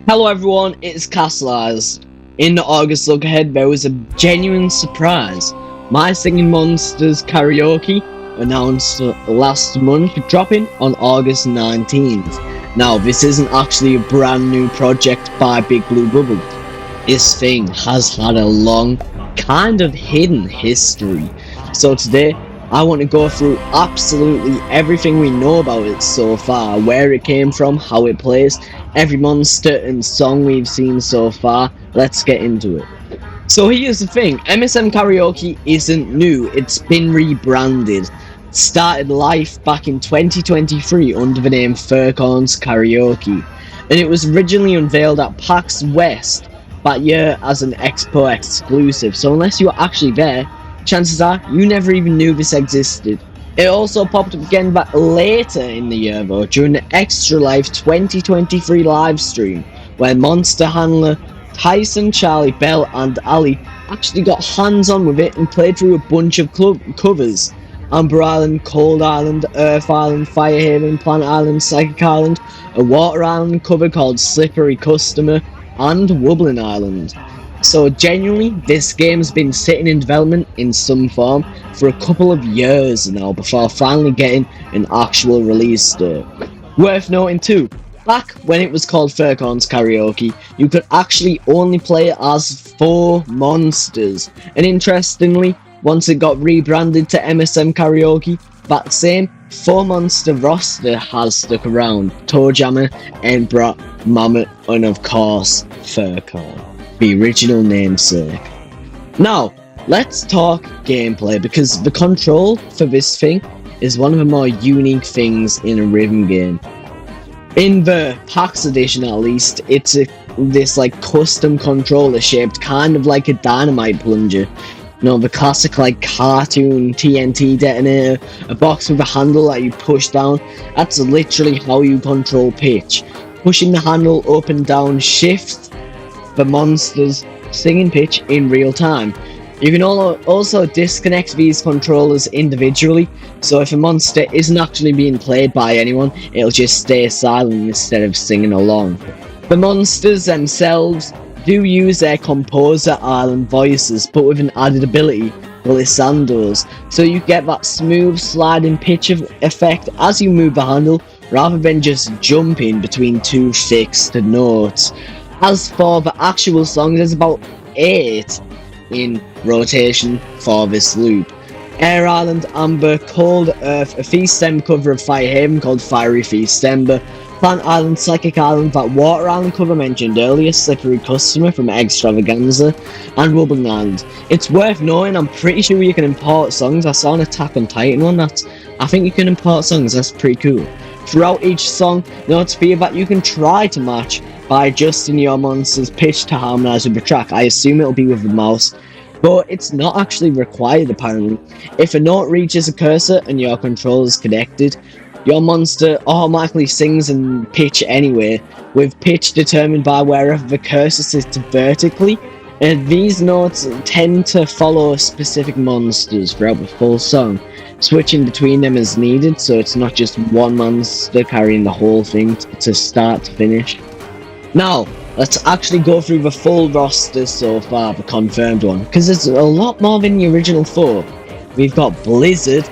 Hello everyone, it's Kastleized. In the August look ahead, there was a genuine surprise. My Singing Monsters Karaoke announced last month, dropping on August 19th. Now, this isn't actually a brand new project by Big Blue Bubble. This thing has had a long, kind of hidden history. So today, I want to go through absolutely everything we know about it so far, where it came from, how it plays, every monster and song we've seen so far. Let's get into it. So here's the thing, MSM Karaoke isn't new, it's been rebranded. It started life back in 2023 under the name MSM Karaoke, and it was originally unveiled at PAX West that year as an Expo exclusive, so unless you were actually there, chances are you never even knew this existed. It also popped up again back later in the year though, during the Extra Life 2023 live stream, where Monster Handler, Tyson, Charlie, Bell and Ali actually got hands on with it and played through a bunch of covers. Amber Island, Cold Island, Earth Island, Fire Haven, Planet Island, Psychic Island, a Water Island cover called Slippery Customer, and Wobbling Island. So genuinely, this game's been sitting in development in some form for a couple of years now before finally getting an actual release date. Worth noting too, back when it was called MSM Karaoke, you could actually only play as 4 monsters, and interestingly, once it got rebranded to MSM Karaoke, that same 4 monster roster has stuck around: Toejammer, Embra, Mammoth, and of course, Furcorn, the original namesake. Now, let's talk gameplay, because the control for this thing is one of the more unique things in a rhythm game. In the PAX edition at least, it's this like custom controller shaped kind of like a dynamite plunger. You know, the classic like cartoon TNT detonator, a box with a handle that you push down. That's literally how you control pitch. Pushing the handle up and down shifts the monster's singing pitch in real time. You can also disconnect these controllers individually, so if a monster isn't actually being played by anyone, it'll just stay silent instead of singing along. The monsters themselves do use their Composer Island voices, but with an added ability, Glissando's, so you get that smooth sliding pitch effect as you move the handle, rather than just jumping between 2 fixed notes. As for the actual songs, there's about 8 in rotation for this loop. Air Island, Amber, Cold Earth, a Feast Ember cover of Fire Haven called Fiery Feast Ember, Plant Island, Psychic Island, that Water Island cover mentioned earlier, Slippery Customer from Extravaganza, and Wobbling Island. It's worth knowing, I'm pretty sure you can import songs. I saw an Attack on Titan one, I think you can import songs, that's pretty cool. Throughout each song, note speed that you can try to match by adjusting your monster's pitch to harmonise with the track. I assume it'll be with the mouse, but it's not actually required apparently. If a note reaches a cursor and your controller is connected, your monster automatically sings in pitch anyway, with pitch determined by wherever the cursor sits vertically, and these notes tend to follow specific monsters throughout the full song, switching between them as needed, so it's not just one monster carrying the whole thing to start to finish. Now, let's actually go through the full roster so far, the confirmed one, because there's a lot more than the original 4. We've got Bblizzard,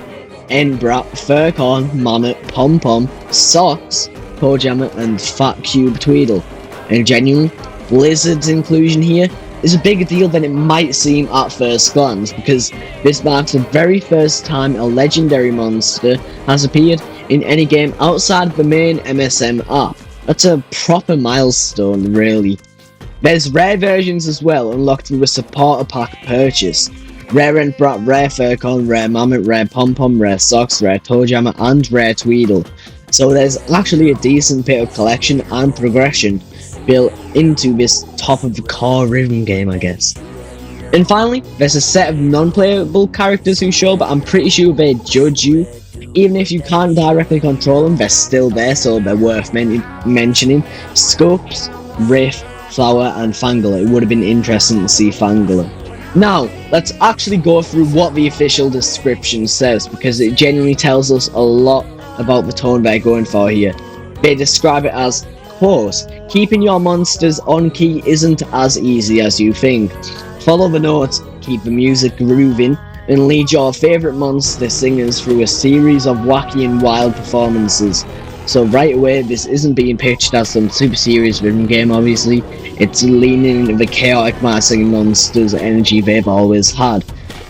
Embra, Furcorn, Mammoth, Pom Pom, Socks, Toejammer, and Fat Cube Tweedle. And genuinely, Blizzard's inclusion here is a bigger deal than it might seem at first glance, because this marks the very first time a legendary monster has appeared in any game outside of the main MSM app. That's a proper milestone, really. There's rare versions as well, unlocked through a supporter pack purchase. Rare Embra, Rare Furcorn, Rare Mammoth, Rare Pom Pom, Rare Socks, Rare Toejammer, and Rare Tweedle. So there's actually a decent bit of collection and progression built into this top of the core rhythm game, I guess. And finally, there's a set of non-playable characters who show, but I'm pretty sure they judge you. Even if you can't directly control them, they're still there, so they're worth mentioning. Scopes, Riff, Flower, and Fangler. It would have been interesting to see Fangler. Now, let's actually go through what the official description says, because it genuinely tells us a lot about the tone they're going for here. They describe it as suppose keeping your monsters on key isn't as easy as you think. Follow the notes, keep the music grooving, and lead your favourite monster singers through a series of wacky and wild performances. So right away, this isn't being pitched as some super serious rhythm game, obviously. It's leaning into the chaotic My Singing Monsters energy they've always had.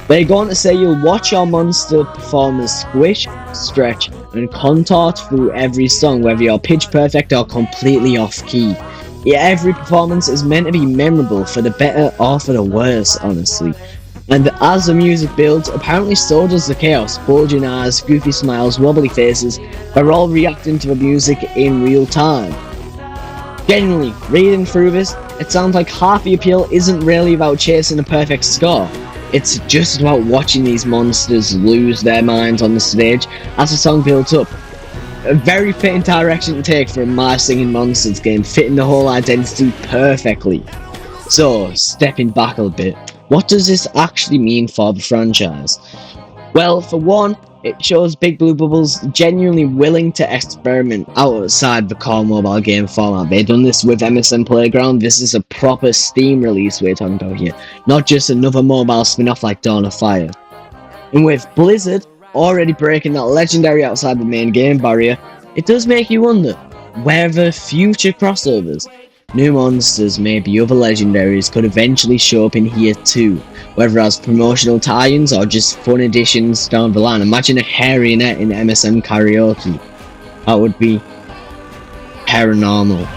They're going to say you'll watch your monster performers squish, stretch, and contort through every song, whether you're pitch perfect or completely off key. Yeah, every performance is meant to be memorable, for the better or for the worse, honestly. And as the music builds, apparently so does the chaos. Bulging eyes, goofy smiles, wobbly faces, they're all reacting to the music in real time. Genuinely, reading through this, it sounds like half the appeal isn't really about chasing a perfect score. It's just about watching these monsters lose their minds on the stage as the song builds up. A very fitting direction to take for a My Singing Monsters game, fitting the whole identity perfectly. So, stepping back a bit, what does this actually mean for the franchise? Well, for one, it shows Big Blue Bubble's genuinely willing to experiment outside the core mobile game format. They've done this with MSM Playground. This is a proper Steam release we're talking about here, not just another mobile spin-off like Dawn of Fire. And with Blizzard already breaking that legendary outside the main game barrier, it does make you wonder, where are the future crossovers? New monsters, maybe other legendaries, could eventually show up in here too, whether as promotional tie-ins or just fun additions down the line. Imagine a Hairionette in MSM Karaoke. That would be Paironormal.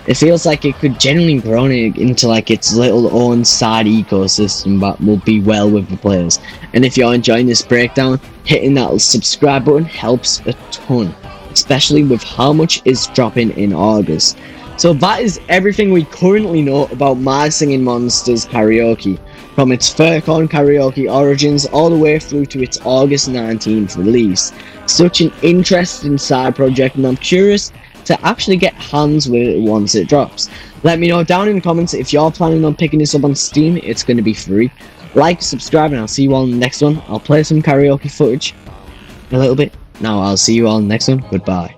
It feels like it could genuinely grow into like its little own side ecosystem that will be well with the players. And if you're enjoying this breakdown, hitting that subscribe button helps a ton, especially with how much is dropping in August. So that is everything we currently know about My Singing Monsters Karaoke, from its Furcon Karaoke origins all the way through to its August 19th release. Such an interesting side project, and I'm curious to actually get hands with it once it drops. Let me know down in the comments if you're planning on picking this up on Steam. It's going to be free. Like, subscribe, and I'll see you all in the next one. I'll play some karaoke footage in a little bit. Now I'll see you all in the next one. Goodbye.